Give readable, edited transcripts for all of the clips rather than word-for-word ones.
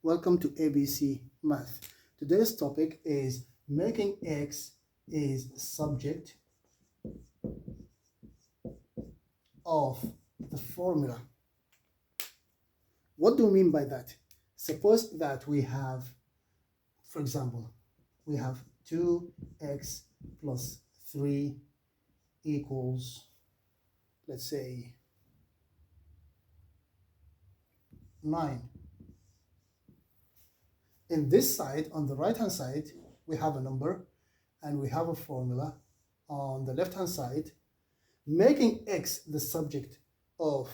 Welcome to ABC Math. Today's topic is making x is subject of the formula. What do we mean by that? Suppose that we have, for example, we have 2x plus 3 equals, let's say, 9. In this side, on the right hand side, we have a number and we have a formula. On the left hand side, making x the subject of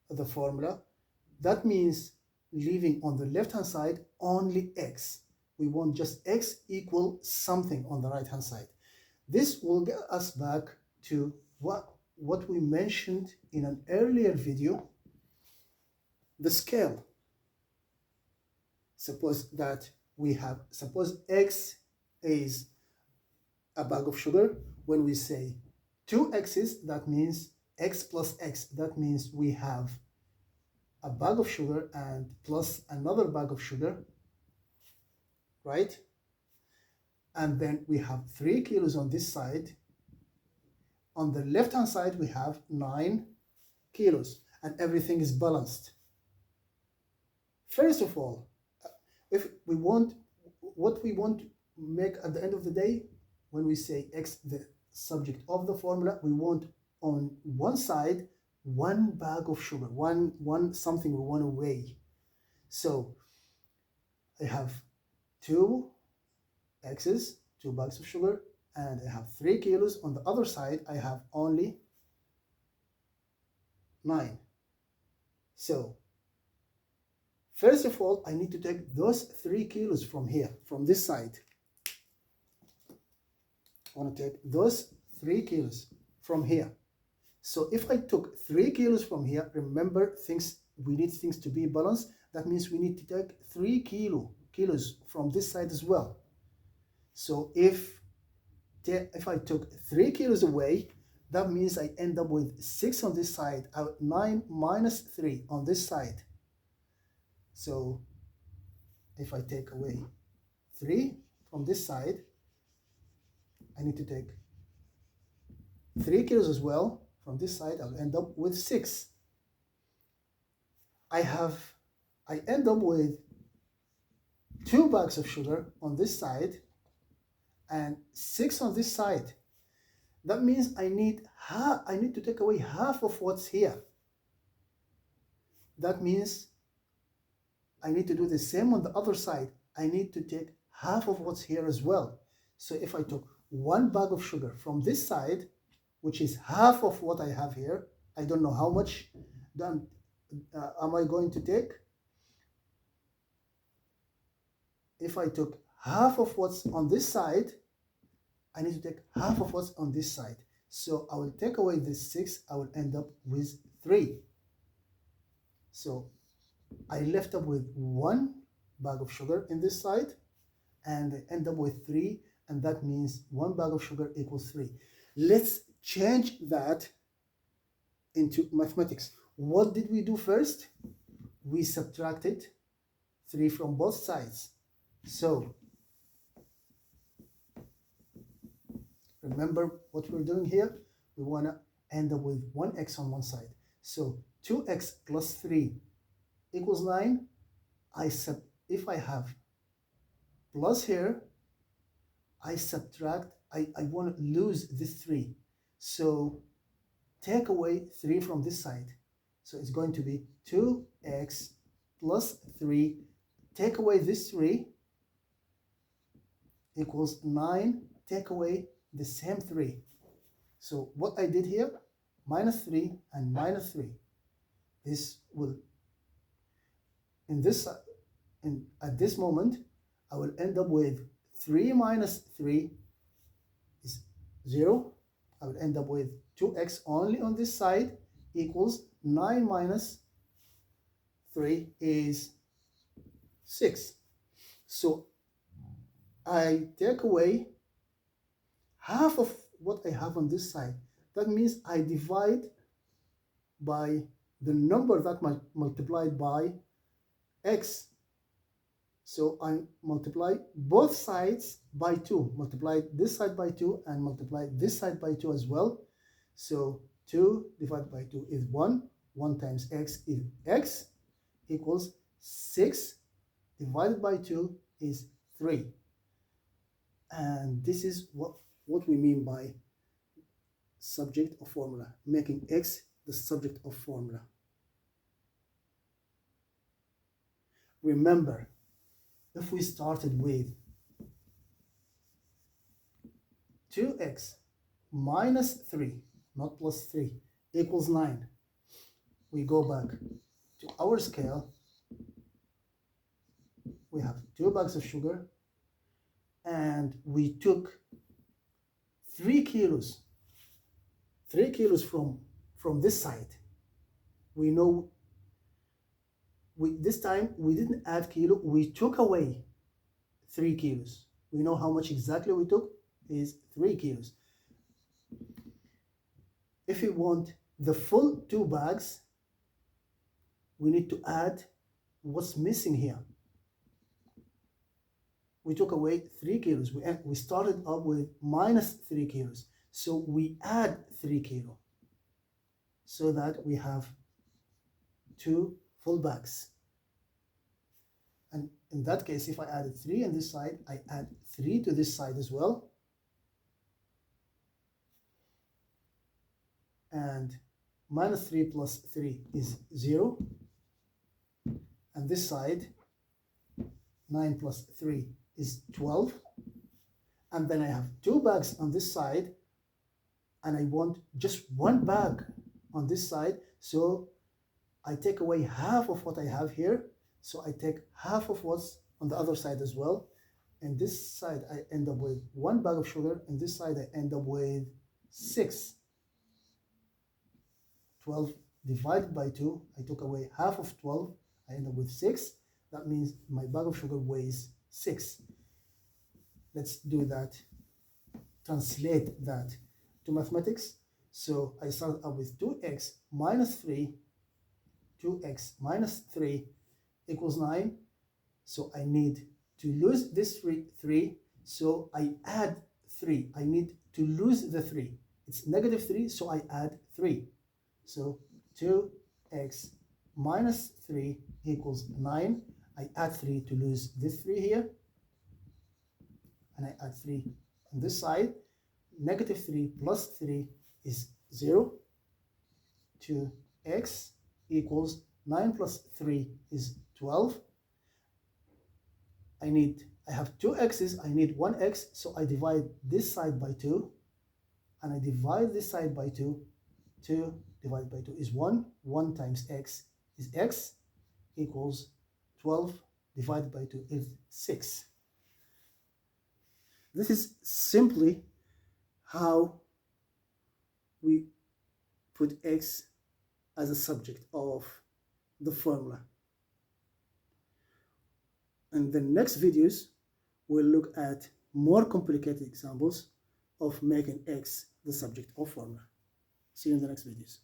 the formula, that means leaving on the left hand side only x. We want just x equal something on the right hand side. This will get us back to what we mentioned in an earlier video, the scale. Suppose x is a bag of sugar. When we say 2 x's, that means x plus x. That means we have a bag of sugar and plus another bag of sugar, right? And then we have 3 kilos on this side. On the left hand side, we have 9 kilos, and everything is balanced. First of all, if we want, what we want to make at the end of the day, when we say x the subject of the formula, we want on one side one bag of sugar, one something we want to weigh. So I have 2 x's, 2 bags of sugar, and I have 3 kilos. On the other side, I have only 9. So first of all, I need to take those 3 kilos from here, from this side. I want to take those 3 kilos from here. So if I took 3 kilos from here, remember we need things to be balanced. That means we need to take 3 kilos from this side as well. So if I took 3 kilos away, that means I end up with 6 on this side, 9 minus 3 on this side. So if I take away 3 from this side, I need to take 3 kilos as well from this side. I'll end up with 6. I end up with 2 bags of sugar on this side and 6 on this side. That means I need to take away half of what's here. That means I need to do the same on the other side. I need to take half of what's here as well. So if I took 1 bag of sugar from this side, which is half of what I have here, I don't know how much am I going to take. If I took half of what's on this side, I need to take half of what's on this side. So I will take away this 6, I will end up with 3. So I left up with 1 bag of sugar in this side, and I end up with 3, and that means 1 bag of sugar equals 3. Let's change that into mathematics. What did we do first? We subtracted 3 from both sides. So remember what we're doing here? We want to end up with 1x on one side. So 2x plus 3 equals 9. If I have plus here, I subtract, I want to lose this 3. So take away 3 from this side. So it's going to be 2x plus 3. Take away this 3 equals 9. Take away the same 3. So what I did here, minus 3 and minus 3. This will, at this moment, I will end up with 3 minus 3 is 0. I will end up with 2x only on this side equals 9 minus 3 is 6. So I take away half of what I have on this side. That means I divide by the number that multiplied by x. So I multiply both sides by 2, multiply this side by 2 and multiply this side by 2 as well. So 2 divided by 2 is 1, 1 times x is x, equals 6 divided by 2 is 3. And this is what we mean by subject of formula, making x the subject of formula. Remember, if we started with 2x minus 3, not plus 3, equals 9, we go back to our scale. We have 2 bags of sugar, and we took 3 kilos from this side. We know this time we didn't add kilo, we took away 3 kilos. We know how much exactly we took is 3 kilos. If we want the full 2 bags, we need to add what's missing here. We took away 3 kilos. We started up with minus 3 kilos. So we add 3 kilos so that we have 2 full bags. And in that case, if I added 3 on this side, I add 3 to this side as well. And minus 3 plus 3 is 0. And this side, 9 plus 3 is 12. And then I have 2 bags on this side, and I want just 1 bag on this side. So I take away half of what I have here. So I take half of what's on the other side as well. And this side, I end up with 1 bag of sugar. And this side, I end up with 6. 12 divided by 2, I took away half of 12. I end up with 6. That means my bag of sugar weighs 6. Let's do that. Translate that to mathematics. So I start up with 2x minus 3. 2x minus 3 equals 9. So I need to lose this 3. So I add 3. I need to lose the 3. It's negative 3, so I add 3. So 2x minus 3 equals 9. I add 3 to lose this 3 here. And I add 3 on this side. Negative 3 plus 3 is 0. 2x equals 9 plus 3 is 12. I have 2 x's, I need 1 x, so I divide this side by 2. And I divide this side by 2. 2 divided by 2 is 1. 1 times x is x, equals 12 divided by 2 is 6. This is simply how we put x as a subject of the formula. In the next videos, we'll look at more complicated examples of making x the subject of formula. See you in the next videos.